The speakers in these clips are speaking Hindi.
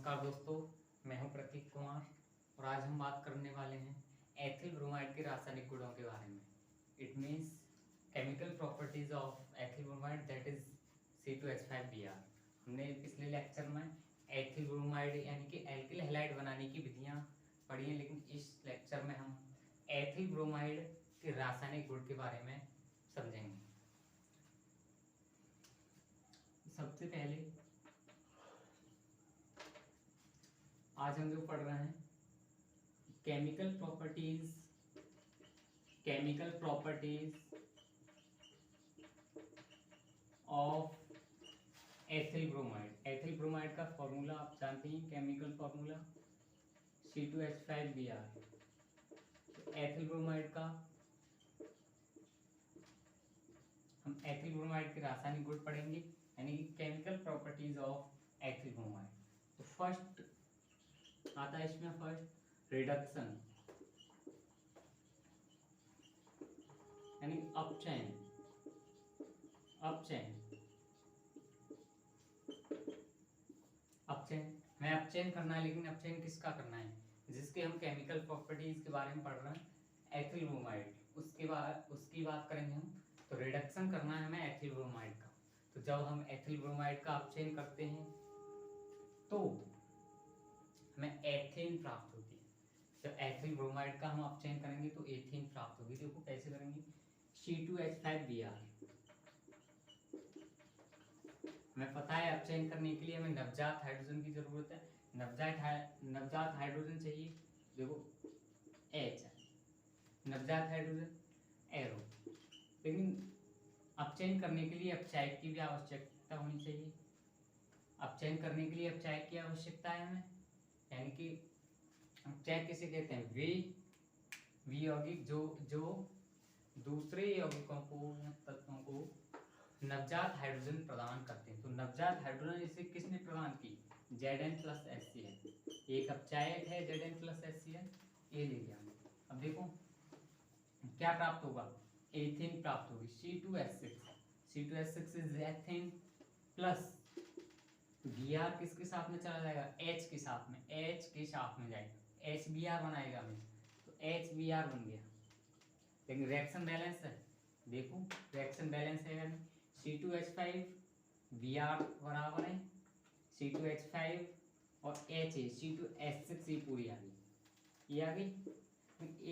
नमस्कार दोस्तों, मैं हूं प्रतीक कुमार और आज हम बात करने वाले हैं एथिल ब्रोमाइड के रासायनिक गुणों के बारे में। It means chemical properties of ethyl bromide that is C2H5Br। हमने पिछले लेक्चर में एथिल ब्रोमाइड यानी कि एल्किल हैलाइड बनाने की विधियां पढ़ी हैं, लेकिन इस लेक्चर में हम एथिल ब्रोमाइड के रासायनिक गुण के बारे में समझेंगे। सबसे पहले आज हम जो पढ़ रहे हैं chemical properties of ethyl bromide. Ethyl bromide का फॉर्मूला आप जानते हैं, chemical formula C2H5Br। Ethyl bromide का हम एथिल ब्रोमाइड के रासायनिक गुण पढ़ेंगे, यानी कि chemical properties of ethyl bromide. तो फर्स्ट आता है इसमें फर्स्ट रिडक्शन यानी अपचयन। मैं अपचयन करना है, लेकिन अपचयन किसका करना है? जिसके हम केमिकल प्रॉपर्टीज के बारे में पढ़ रहे हैं एथिल ब्रोमाइड, उसकी बात करेंगे हम। तो रिडक्शन करना है हमें एथिल ब्रोमाइड का। तो जब हम एथिल ब्रोमाइड का अपचयन करते हैं तो हमें एथेन प्राप्त होती है। जब एथिल ब्रोमाइड का हम अपचयन करेंगे तो एथेन प्राप्त होगी। देखो कैसे करेंगे, C2H5Br। हमें पता है अपचयन करने के लिए हमें नवजात हाइड्रोजन की जरूरत है। नवजात हाइड्रोजन चाहिए। देखो H नवजात हाइड्रोजन एरो, लेकिन अपचयन करने के लिए अपचायक की भी आवश्यकता होनी चाहिए। अपचयन करने के लिए अपचायक की आवश्यकता है हमें, यानी कि अपचायक किसे कहते हैं? वे यौगिक जो दूसरे यौगिकों को तत्वों को नवजात हाइड्रोजन प्रदान करते हैं। तो नवजात हाइड्रोजन इसे किसने प्रदान की? Zn+HCl। एक अपचायक है Zn+HCl, ये ले लिया हमने। अब देखो क्या प्राप्त होगा, एथेन प्राप्त होगी C2H6 is ethane plus Br किसके साथ में चला जाएगा? H के साथ में, H के साथ में जाएगा, HBr बनाएगा हमें, तो HBr बन गया। लेकिन रिएक्शन बैलेंस है, देखो रिएक्शन बैलेंस है, यानी C2H5Br बराबर है C2H5 और H है C2H6, ये पूरी आ गई, ये आ गई।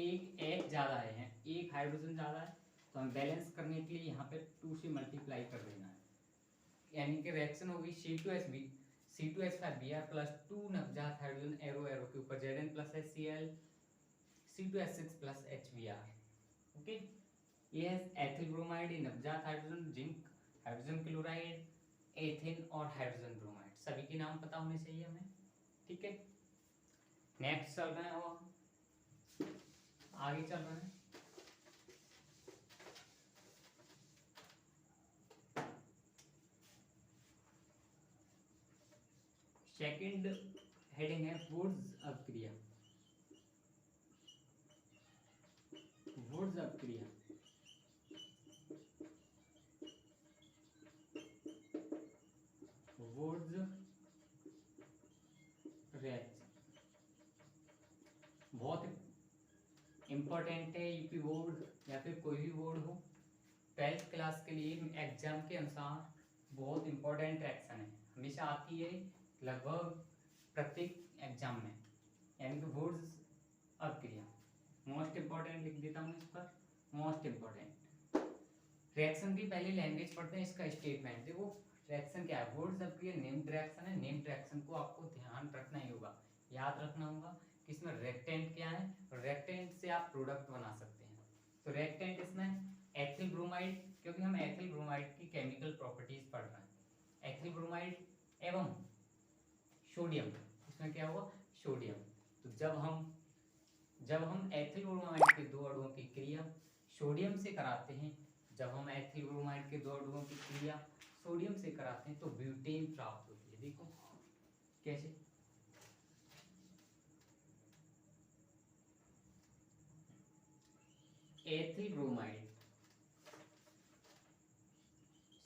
एक H ज़्यादा है, एक हाइड्रोजन ज़्यादा है, तो हम बैलेंस करने के लिए यहाँ पे 2 से मल्टीप्लाई कर देना है, यानी कि रिएक्शन होगी C2H5Br प्लस 2 नवजात हाइड्रोजन एरो के ऊपर Zn+HCl C2H6+HBr। ओके, ये है एथिल ब्रोमाइड, नवजात hydrogen, zinc, hydrogen chloride, ethane और हाइड्रोजन ब्रोमाइड, सभी के नाम पता होने चाहिए हमें। ठीक है, नेक्स्ट चल रहे हैं, और आगे चल रहे हैं। सेकंड हेडिंग है वुड्स अपक्रिया। वुड्स अपक्रिया वुड्स रिएक्शन बहुत इंपॉर्टेंट है। यूपी बोर्ड या फिर कोई भी बोर्ड हो, 12th क्लास के लिए एग्जाम के अनुसार बहुत इंपॉर्टेंट रिएक्शन है, हमेशा आती है लगभग प्रत्येक एग्जाम में, यानी कि वुड्स अपक्रिया मोस्ट इंपॉर्टेंट लिख देता हूँ इस पर, मोस्ट इंपॉर्टेंट। रिएक्शन की पहले लैंग्वेज पढ़ते हैं, इसका स्टेटमेंट देखो। रिएक्शन क्या है? वुड्स अपक्रिया नेम्ड रिएक्शन है। नेम्ड रिएक्शन को आपको ध्यान रखना ही होगा, याद रखना होगा कि इसमें रिएक्टेंट क्या है, और रिएक्टेंट से आप प्रोडक्ट बना सकते हैं। तो रिएक्टेंट इसमें एथिल ब्रोमाइड, क्योंकि हम एथिल ब्रोमाइड की केमिकल प्रॉपर्टीज पढ़ रहे हैं। एथिल ब्रोमाइड एवं सोडियम, इसमें क्या होगा? सोडियम। तो जब हम एथिल ब्रोमाइड के दो अणुओं की क्रिया सोडियम से कराते हैं, जब हम एथिल ब्रोमाइड के दो अणुओं की क्रिया सोडियम से कराते हैं तो ब्यूटेन प्राप्त होती है। देखो कैसे, एथिल ब्रोमाइड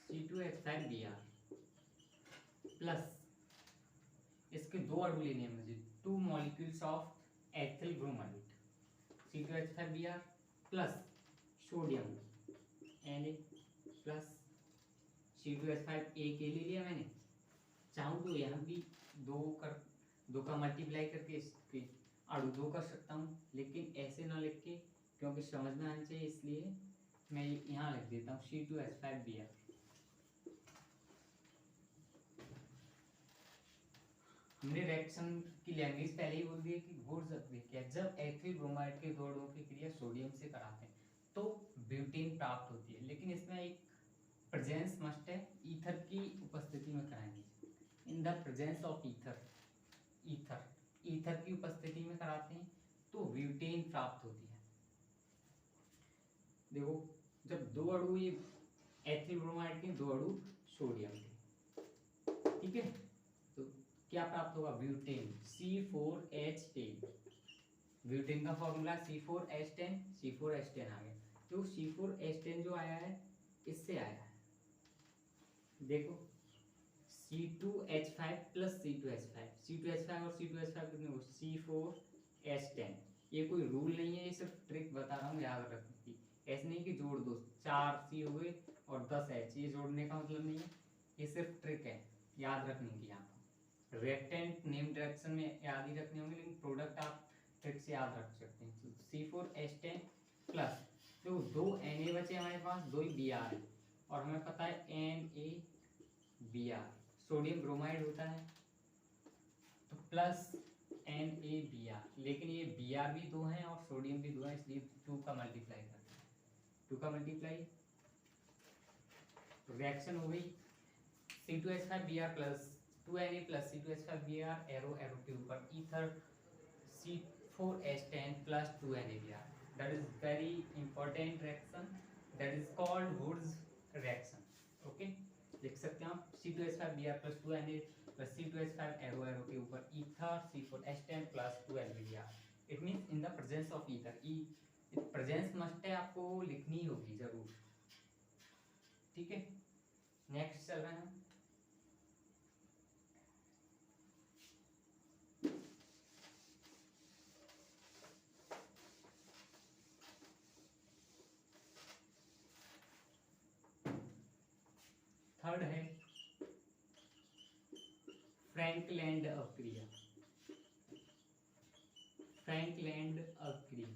C2H5Br प्लस इसके दो अणु लेने हैं मुझे, 2 molecules of ethyl bromide C2H5Br plus sodium Na plus C2H5 ले लिया मैंने। चाहूँ तो यहाँ भी दो का मल्टीप्लाई करके इसके अणु 2 कर सकता हूँ, लेकिन ऐसे ना लिख के, क्योंकि समझ में आना चाहिए, इसलिए मैं यहाँ लिख देता हूँ C2H5Br। हमने रिएक्शन की लैंग्वेज पहले ही बोल दी है कि वुड्स अक्रिया, जब एथिल ब्रोमाइड के दो अणुओं की क्रिया सोडियम से कराते हैं तो ब्यूटेन प्राप्त होती है, लेकिन इसमें एक प्रेजेंस मस्ट है, ईथर की उपस्थिति में कराएंगे। In the presence of ether की उपस्थिति में कराते हैं तो ब्यूटेन प्राप्त होती है। देखो, जब दो अणु ये एथिल ब्रोमाइड के, दो अणु सोडियम के, ठीक है, तो क्या प्राप्त होगा? Butane, C4H10। ब्यूटेन का फॉर्मूला C4H10 आ गया। तो C4H10 जो आया है इससे आया है, देखो C2H5 प्लस C2H5 और C2H5 कितने हो? C4H10। ये कोई रूल नहीं है, ये सिर्फ ट्रिक बता रहा हूँ याद रखने की। ऐसे नहीं कि जोड़ दो, 4C हो गए और 10H, ये जोड़ने का मतलब नहीं है, ये सिर्फ ट्रिक है याद रखने की। यहाँ पर रिएक्टेंट नेम डायरेक्शन में याद ही रखने होंगे, लेकिन प्रोडक्ट आप ट्रिक से याद रख सकते हैं। तो C4H10 प्लस, तो 2 Na बचे हमारे पास, 2 ही Br है, और हमें पता है NaBr सोडियम ब्रोमाइड होता है, तो प्लस NaBr, लेकिन ये Br भी 2 हैं और सोडियम भी 2 है, इसलिए 2 का मल्टीप्लाई करते हैं, 2 का मल्टीप्लाई, तो रिएक्शन हो गई C2H5Br plus 2Na plus C2H5Br, arrow के ऊपर ether C4H10 plus 2NaBr। That is very important reaction, that is called Wurtz reaction. Okay, लिख सकते हैं आप C2H5Br plus 2Na plus C2H5 arrow के ऊपर ether C4H10 plus 2NaBr। It means in the presence of ether. Presence must है, आपको लिखनी होगी जरूर, ठीक है। नेक्स्ट चल रहे हैं, थर्ड है फ्रैंकलैंड अभिक्रिया। फ्रैंकलैंड अभिक्रिया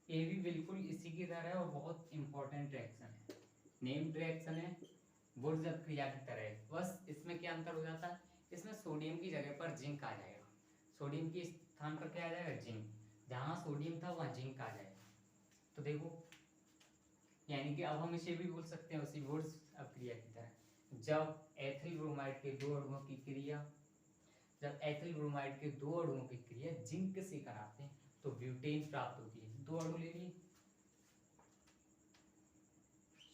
ये भी बिल्कुल इसी की तरह है और बहुत इंपॉर्टेंट रिएक्शन है, नेम्ड रिएक्शन है, वुड्स अभिक्रिया की तरह है। बस इसमें क्या अंतर हो जाता है, इसमें सोडियम की जगह पर जिंक आ जाएगा, सोडियम के स्थान पर क्या आ जाएगा? जिंक। जहाँ सोडियम था वहाँ जिंक आ जाएगा। तो देखो, यानी कि अब हम इसे भी बोल सकते हैं उसी वुड्स अभिक्रिया की तरह। जब एथिल ब्रोमाइड के दो अणुओं की क्रिया जिंक से कराते हैं तो ब्यूटेन प्राप्त होती है। दो अणु ले लिए,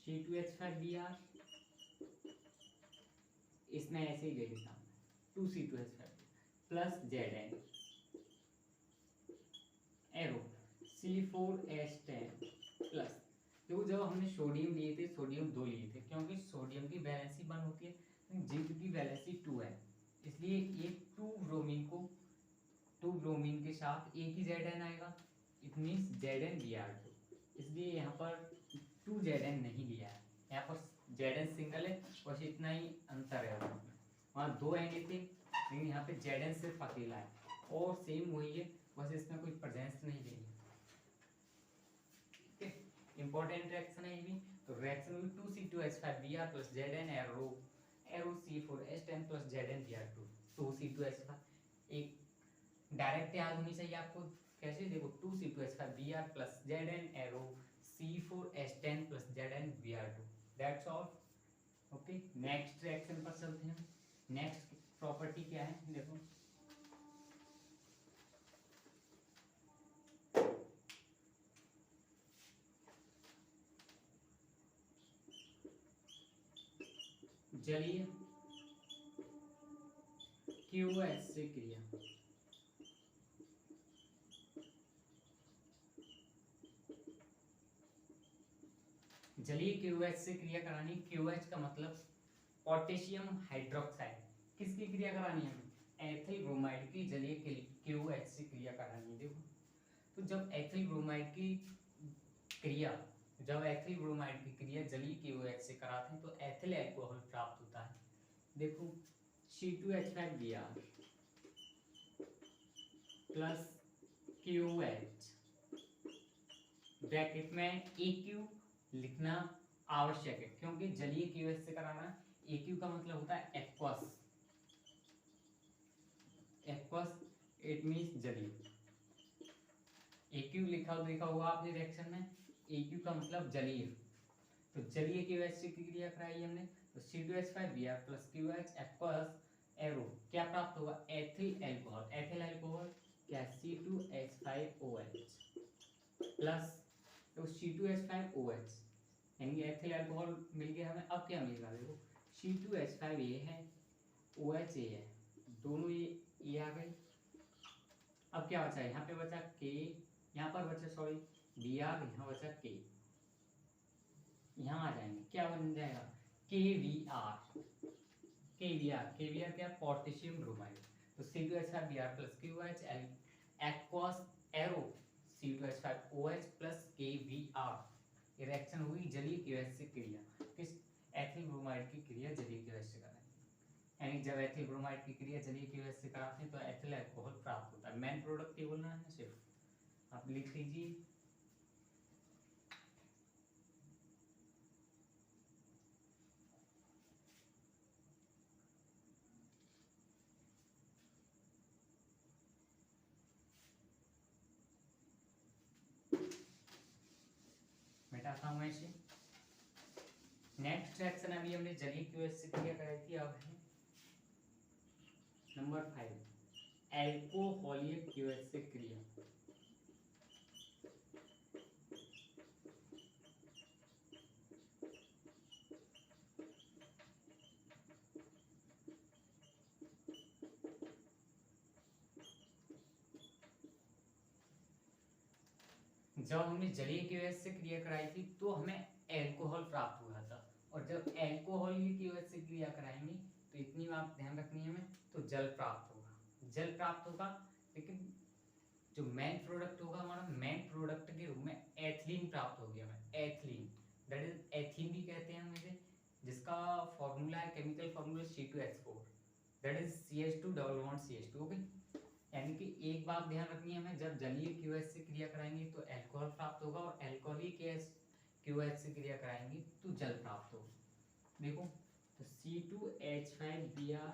C2H5Br, इसमें ऐसे ही ले लेता हूँ 2C2H5 plus Zn arrow C4H10 plus, देखो जब हमने सोडियम लिए थे, सोडियम 2 लिए थे, क्योंकि सोडियम की वैलेंसी 1 होती है, जिंक की वैलेंसी 2 है, इसलिए ये 2 ब्रोमीन के साथ एक ही Zn आएगा, इट मीन्स ZnBr2, इसलिए यहाँ पर 2Zn नहीं लिया है, यहाँ पर Zn सिंगल है, बस इतना ही अंतर है। वहाँ 2 Na थे, लेकिन यहाँ पे Zn सिर्फ अकेला है, और सेम वही है, बस इसमें कोई प्रेजेंस नहीं देनी। इंपॉर्टेंट रिएक्शन है ये भी। तो रिएक्शन में 2C2H5Br plus Zn arrow C4H10 plus ZnBr2, 2C2H5 एक डायरेक्ट याद होनी चाहिए आपको। कैसे? देखो 2C2H5Br plus Zn arrow C4H10 plus ZnBr2, that's all. Okay, next reaction पर चलते हैं। नेक्स्ट प्रॉपर्टी क्या है, देखो जलीय QH से क्रिया, जलीय KOH से क्रिया करानी। KOH का मतलब पोटेशियम हाइड्रोक्साइड। किसकी क्रिया करानी है हमें? एथिल ब्रोमाइड की जलीय KOH से क्रिया करानी है। देखो तो जब एथिल ब्रोमाइड की क्रिया जलीय KOH से कराते हैं तो एथिल अल्कोहल प्राप्त होता है। देखो C2H5Br प्लस KOH ब्रैकेट में AQ लिखना आवश्यक है क्योंकि जलीय KOH से कराना है। AQ का मतलब होता है एक्वस, इट मीन्स जलीय। AQ देखा होगा आपने रिएक्शन में, AQ का मतलब जलीय। तो जलीय KOH से क्रिया कराई हमने तो C2H5Br plus QOH aqueous arrow क्या प्राप्त होगा? Ethyl alcohol. एथिल अल्कोहल क्या? C2H5OH प्लस तो C2H5OH यानी एथिल अल्कोहल मिल गया हमें। अब क्या मिलेगा? देखो C2H5 ये है, OH ये है, दोनों ये आ गए। अब क्या बचा? यहाँ पे बचा K, यहाँ पर बचा सॉरी Br, यहाँ बचा K। यहाँ आ जाएंगे, क्या बन जाएगा? KBr। KBr क्या? Potassium bromide. तो C2H5Br plus QOH aqueous arrow C2H5OH plus KBr। ये रिएक्शन हुई जलीय KOH से क्रिया। किस? एथिल ब्रोमाइड की क्रिया जलीय KOH से कराएंगे। यानी जब एथिल ब्रोमाइड की क्रिया जलीय KOH से कराते हैं तो एथिल अल्कोहल प्राप्त होता है। मेन प्रोडक्ट ही बोलना है सिर्फ, आप लिख लीजिए। मिटाता हूं ऐसे। नेक्स्ट रिएक्शन अभी हमने जलीय KOH से क्रिया कराई थी। अब है नंबर 5, एल्कोहलिक KOH से क्रिया। जब हमने जलीय KOH से क्रिया कराई थी तो हमें एल्कोहल प्राप्त हुआ था, और जब एल्कोहलिक KOH से क्रिया कराएंगे तो इतनी बात ध्यान रखनी है हमें, तो जल प्राप्त होगा। जल प्राप्त होगा, लेकिन जो मेन प्रोडक्ट होगा हमारा, मेन प्रोडक्ट के रूप में एथिलीन प्राप्त होगी हमें। एथिलीन दैट इज एथीन भी कहते हैं हम इसे, जिसका फॉर्मूला है, chemical formula C2H4 that is CH2 double bond CH2। Okay, यानी कि एक बात ध्यान रखनी है हमें, जब जलीय KOH से क्रिया कराएंगे तो अल्कोहल प्राप्त होगा, और अल्कोहलिक KOH से क्रिया कराएंगे तो जल प्राप्त होगा। देखो तो C2H5Br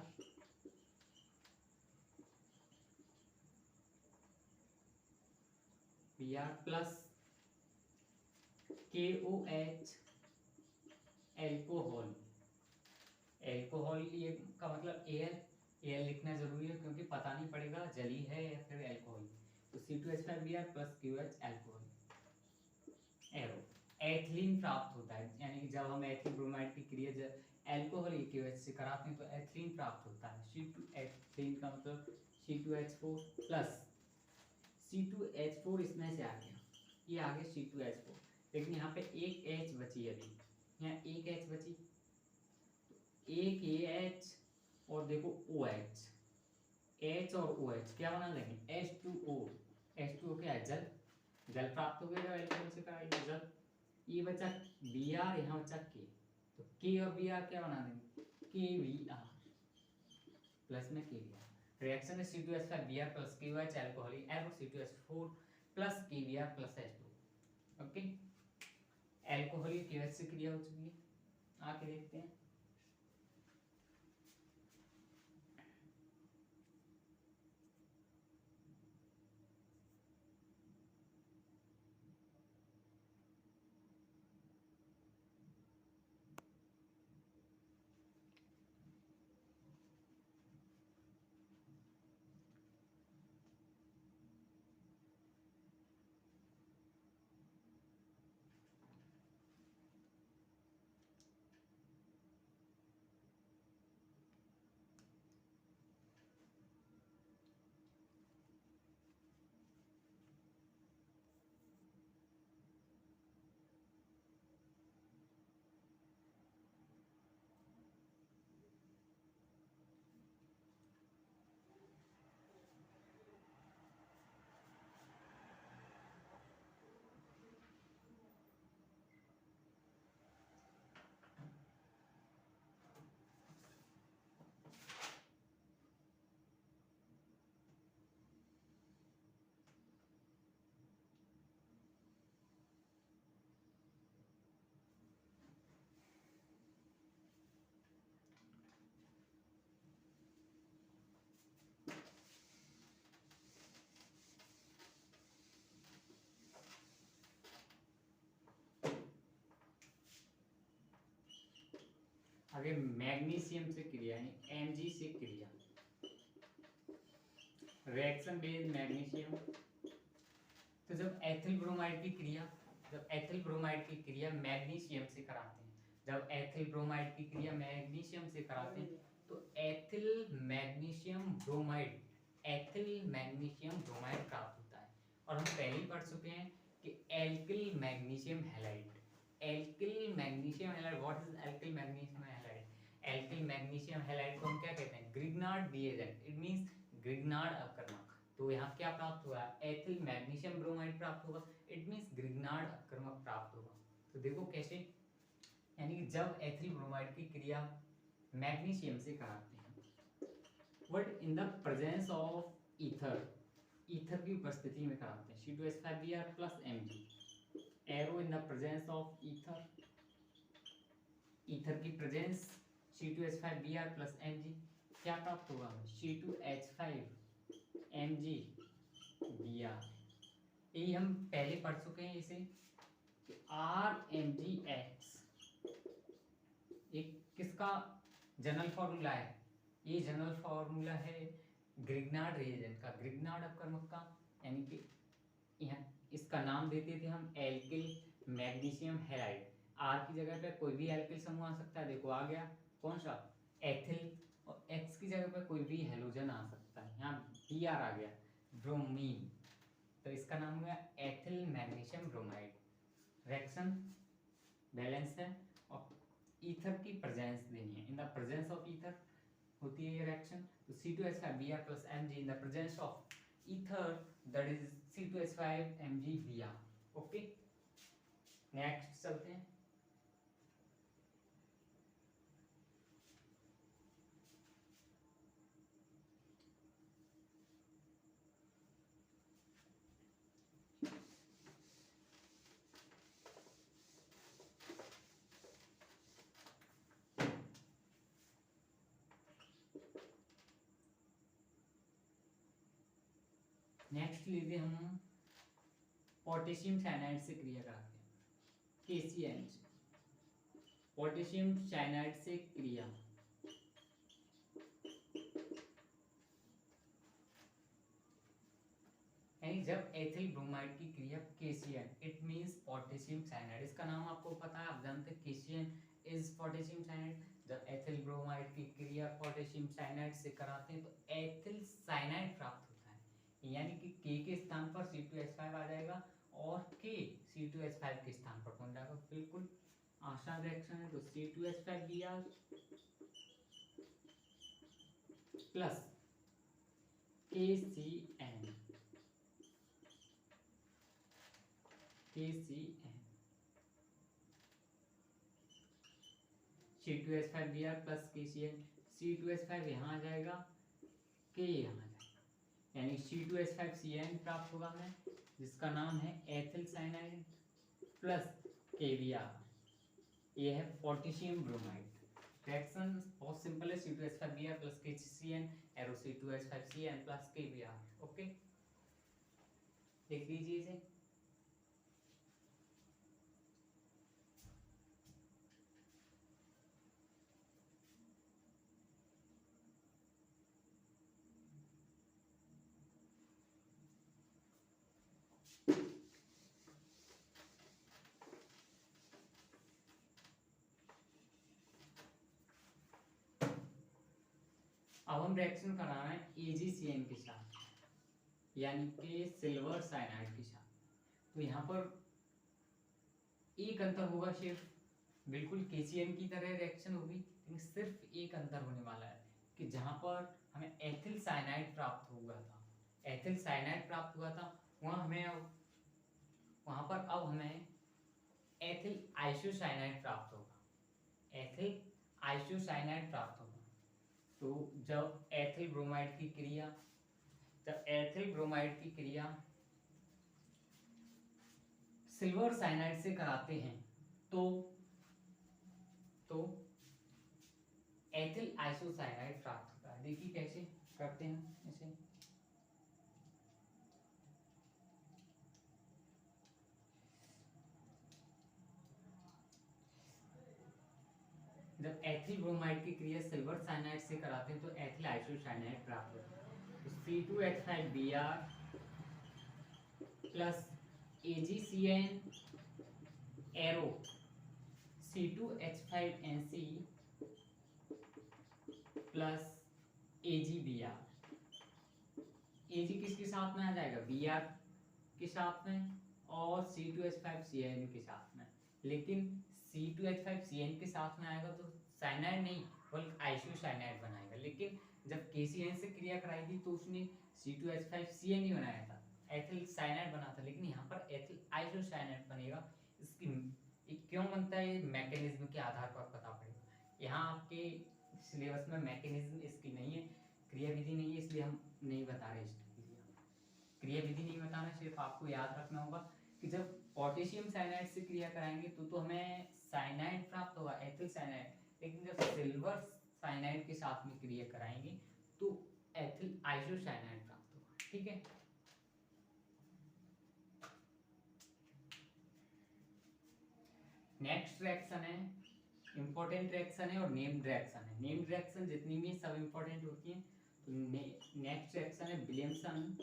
plus KOH alcohol. Alcohol ये का मतलब Al लिखना जरूरी है क्योंकि पता नहीं पड़ेगा जली है या फिर एल्कोहल। तो C2H5Br plus QOH alcohol arrow ethylene प्राप्त होता है। यानी कि जब हम एथिल ब्रोमाइड की क्रिया एल्कोहलिक KOH से कराते हैं तो एथिलीन प्राप्त होता है। C2 एथिलीन का मतलब C2H4 प्लस C2H4 इसमें से आ गया, ये आ गया C2H4, लेकिन यहाँ पे एक H बची। अभी यहाँ एक H बची, एक H और देखो OH, H और OH क्या बना देंगे? H2O। H2O क्या है? जल। जल प्राप्त हो गया एल्कोहल से कराएंगे जल। ये बचा Br, यहाँ बचा K, तो K और Br क्या बना देंगे? KBr प्लस में KBr। रिएक्शन है C2H5Br plus KOH alcoholic arrow C2H4 plus KBr plus H2। Okay, alcoholic KOH से क्रिया हो चुकी है। आके देखते हैं। आगे मैग्नीशियम से क्रिया यानी Mg से क्रिया, रिएक्शन बेस्ड मैग्नीशियम। तो जब एथिल ब्रोमाइड की क्रिया, जब एथिल ब्रोमाइड की क्रिया मैग्नीशियम से कराते हैं, जब एथिल ब्रोमाइड की क्रिया मैग्नीशियम से कराते हैं तो ethyl magnesium bromide, ethyl magnesium bromide प्राप्त होता है। और हम पहले ही पढ़ चुके हैं कि alkyl magnesium halide, alkyl magnesium halide, what is alkyl magnesium halide? Alkyl magnesium halide को हम क्या कहते हैं? Grignard reagent, it means Grignard अकर्मक। तो यहाँ क्या प्राप्त हुआ? एथिल मैग्नीशियम ब्रोमाइड प्राप्त होगा, इट मींस ग्रिग्नार्ड अकर्मक प्राप्त होगा। तो देखो कैसे, यानी कि जब एथिल ब्रोमाइड की क्रिया मैग्नीशियम से कराते हैं, but in the presence of ether, ether की उपस्थिति में कराते हैं, C2H5Br plus Mg, arrow in the presence of ether, ether की प्रेजेंस C2H5Br प्लस Mg, क्या प्राप्त होगा? C2H5Mg यही हम पहले पढ़ चुके हैं इसे कि RMgX एक किसका जनरल फॉर्मूला है? ये जनरल फॉर्मूला है ग्रिग्नार्ड रिएजेंट का, ग्रिग्नार्ड अपकर्मक का, यानी कि यहाँ इसका नाम देते थे हम एल्किल मैग्नीशियम हैलाइड। आर की जगह पे कोई भी एल्किल समूह आ सकता है, देखो आ गया कौन सा? एथिल। और एक्स की जगह पे कोई भी हेलोजन आ सकता है, यहाँ Br आ गया, ब्रोमीन। तो इसका नाम हुआ ethyl magnesium bromide. Reaction balance है और ईथर की प्रेजेंस देनी है, in the presence of ether होती है ये रिएक्शन। तो C2H5Br plus Mg in the presence of ether, that is C2H5MgBr। Okay, next चलते हैं। नेक्स्ट लीजिए हम पोटेशियम साइनाइड से क्रिया कराते हैं, KCN, पोटेशियम साइनाइड से क्रिया। यानी जब एथिल ब्रोमाइड की क्रिया KCN, it means potassium cyanide, इसका नाम आपको पता है, आप जानते हैं KCN इज पोटेशियम साइनाइड। जब एथिल ब्रोमाइड की क्रिया पोटेशियम साइनाइड से कराते हैं तो एथिल साइनाइड प्राप्त होता है, यानी कि K के स्थान पर C2H5 आ जाएगा और K C2H5 के स्थान पर कौन जाएगा? बिल्कुल आसान रिएक्शन है। तो C2H5Br plus KCN, KCN, C2H5Br plus KCN, C2H5 यहाँ आ जाएगा, K यहाँ आ जाएगा, यानी C2H5Cn प्राप्त होगा हमें, जिसका नाम है एथिल साइनाइड प्लस KBr। ये है पोटेशियम ब्रोमाइड। रिएक्शन बहुत सिंपल है, C2H5Br plus KCN, arrow C2H5Cn plus KBr। Okay, देख लीजिए इसे। अब हम रिएक्शन करा रहे हैं AgCN के साथ, यानी कि सिल्वर साइनाइड के साथ। तो यहाँ पर एक अंतर होगा सिर्फ, बिल्कुल KCN की तरह रिएक्शन होगी, लेकिन सिर्फ एक अंतर होने वाला है कि जहाँ पर हमें एथिल साइनाइड प्राप्त हुआ था, एथिल साइनाइड प्राप्त हुआ था, वहाँ पर अब हमें एथिल आइसोसाइनाइड प्राप्त होगा, एथिल आइसोसाइनाइड प्राप्त होगा। तो जब एथिल ब्रोमाइड की क्रिया, जब एथिल ब्रोमाइड की क्रिया सिल्वर साइनाइड से कराते हैं तो एथिल आइसोसाइनाइड प्राप्त होता है। देखिए कैसे करते हैं इसे। जब एथिल ब्रोमाइड की क्रिया सिल्वर साइनाइड से कराते हैं तो एथिल आइसोसाइनाइड प्राप्त होता है। तो C2H5Br plus AgCN arrow C2H5NC plus AgBr। Ag किसके साथ में आ जाएगा? Br के साथ में और C2H5Cn के साथ में। लेकिन C2H5Cn के साथ में आएगा तो साइनाइड नहीं बल्कि आइसोसाइनाइड बनाएगा। लेकिन जब KCN से क्रिया कराई थी तो उसने C2H5Cn ही बनाया था, एथिल साइनाइड बना था। लेकिन यहाँ पर एथिल आइसोसाइनाइड बनेगा। इसकी क्यों बनता है, मैकेनिज्म के आधार पर पता पड़ेगा। यहाँ आपके सिलेबस में मैकेनिज्म इसकी नहीं है, क्रिया विधि नहीं है, इसलिए हम नहीं बता रहे इसकी क्रिया विधि नहीं बताना। सिर्फ आपको याद रखना होगा कि जब पोटेशियम साइनाइड से क्रिया कराएंगे तो हमें साइनाइड प्राप्त होगा, एथिल साइनाइड। लेकिन जब सिल्वर साइनाइड के साथ में क्रिया कराएंगे तो एथिल आइसोसाइनाइड प्राप्त होगा। ठीक है। नेक्स्ट रिएक्शन है, इंपॉर्टेंट रिएक्शन है और नेम्ड रिएक्शन है। नेम्ड रिएक्शन जितनी भी सब इंपॉर्टेंट होती हैं। तो नेक्स्ट रिएक्शन है विलियमसन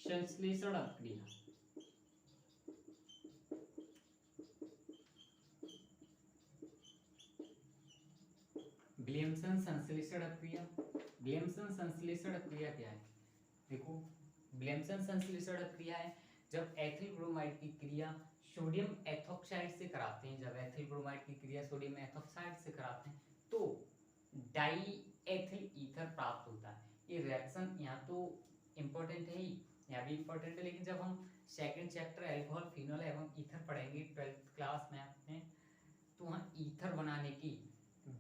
संश्लेषण अपक्रिया। विलियमसन संश्लेषण अपक्रिया। विलियमसन संश्लेषण अपक्रिया क्या है? देखो, विलियमसन संश्लेषण अपक्रिया है जब एथिल ब्रोमाइड की क्रिया सोडियम एथोक्साइड से कराते हैं। जब एथिल ब्रोमाइड की क्रिया सोडियम एथोक्साइड से कराते हैं तो डाई एथिल ईथर प्राप्त होता है। ये रिएक्शन यहाँ तो इम्पोर्टेंट है ही, यहाँ भी इम्पोर्टेंट है। लेकिन जब हम सेकंड चैप्टर अल्कोहल फिनोल एवं ईथर पढ़ेंगे 12th क्लास में आपने, तो वहाँ ईथर बनाने की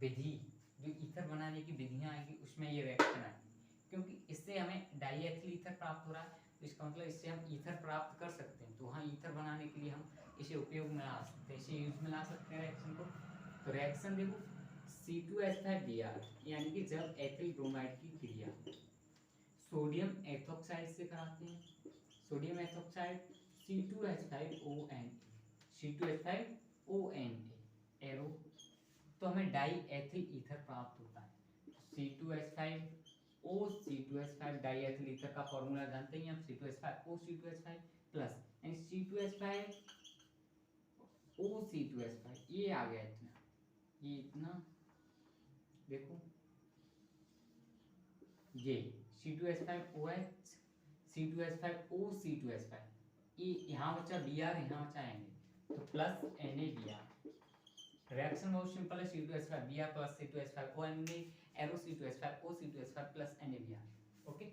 विधि, जो ईथर बनाने की विधियाँ आएगी उसमें ये रिएक्शन आएगी। क्योंकि इससे हमें डाई एथिल ईथर प्राप्त हो रहा है, तो इसका मतलब इससे हम ईथर प्राप्त कर सकते हैं। तो वहाँ ईथर बनाने के लिए हम इसे उपयोग में ला सकते हैं, इसे यूज में ला सकते हैं रिएक्शन को। तो रिएक्शन देखो, C2H5Br यानी कि जब एथिल ब्रोमाइड की क्रिया सोडियम एथोक्साइड से कराते हैं, sodium ethoxide C2H5ONA, C2H5ONA arrow, तो हमें डाई एथिल ईथर प्राप्त होता है। C2H5O C2H5 die ethyl ether का फॉर्मूला जानते हैं आप, C2H5O C2H5 plus C2H5O C2H5, ये आ गया इतना, ये इतना देखो, ये C2H5OH C2H5O C2H5, ये यहाँ बचा Br, यहाँ बचा Na, तो प्लस NaBr। रिएक्शन बहुत सिंपल है, C2H5Br plus C2H5ONA arrow C2H5O C2H5 plus NaBr। Okay,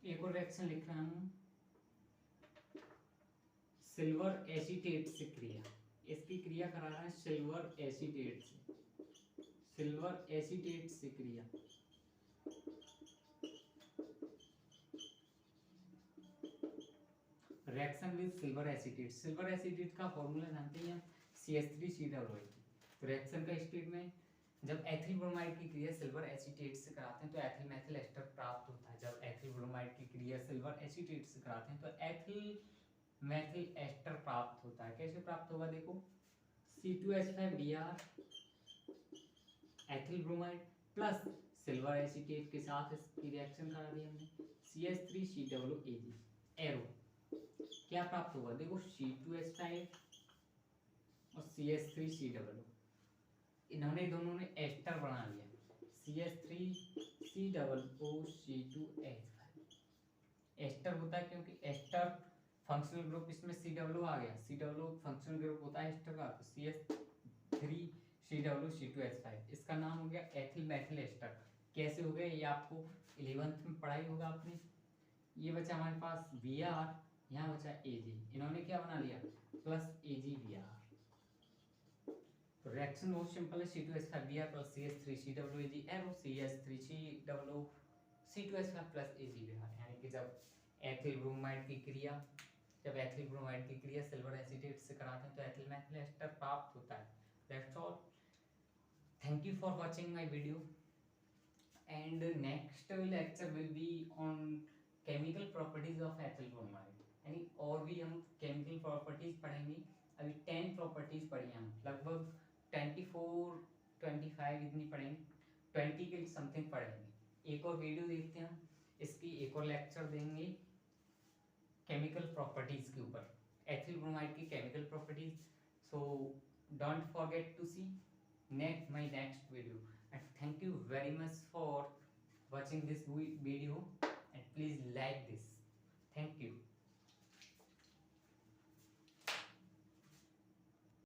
एक और रिएक्शन लिख रहा हूँ, सिल्वर एसीटेट से क्रिया। इसकी क्रिया करा रहा है सिल्वर एसीटेट से, सिल्वर एसीटेट से क्रिया। Reaction with silver acetate. Silver acetate का फॉर्मूला जानते हैं हम, CH3COO। तो रिएक्शन का स्टेटमेंट, जब एथिल ब्रोमाइड की क्रिया सिल्वर एसीटेट से कराते हैं तो एथिल मेथिल एस्टर प्राप्त होता है। जब एथिल ब्रोमाइड की क्रिया सिल्वर एसीटेट से कराते हैं तो एथिल मेथिल एस्टर प्राप्त होता है। कैसे प्राप्त होगा? देखो, C2H5Br ethyl bromide plus silver acetate के साथ इसकी रिएक्शन करा दी हमने, CH3COOAg एरो, क्या प्राप्त होगा? देखो, C2H5 और CH3COO, इन्होंने दोनों ने एस्टर बना लिया, CH3COOC2H5। एस्टर होता है क्योंकि एस्टर फंक्शनल ग्रुप, इसमें COO आ गया, COO फंक्शनल ग्रुप होता है एस्टर का, तो CH3COOC2H5, इसका नाम हो गया एथिल मेथिल एस्टर। कैसे हो गया ये आपको 11th में पढ़ाई होगा आपने। ये बचा हमारे पास Br, यहाँ बचा Ag, इन्होंने क्या बना लिया प्लस AgBr। तो रिएक्शन बहुत सिंपल है, C2H5Br plus CH3COOAg CH3COO C2H5 plus AgBr, यानी कि जब एथिल ब्रोमाइड की क्रिया सिल्वर एसिटेट से कराते हैं तो एथिल मेथिल एस्टर प्राप्त होता है। That's all, thank you for watching my video and next lecture will be on chemical properties of ethyl bromide, यानी और भी हम केमिकल प्रॉपर्टीज पढ़ेंगे। अभी 10 प्रॉपर्टीज पढ़ी हम, लगभग 24-25 इतनी पढ़ेंगे, 20 के समथिंग पढ़ेंगे। एक और वीडियो देखते हैं, इसकी एक और लेक्चर देंगे केमिकल प्रॉपर्टीज के ऊपर, एथिल ब्रोमाइड की chemical properties. So don't forget to see my next video, and thank you very much for watching this video, and please like this. Thank you.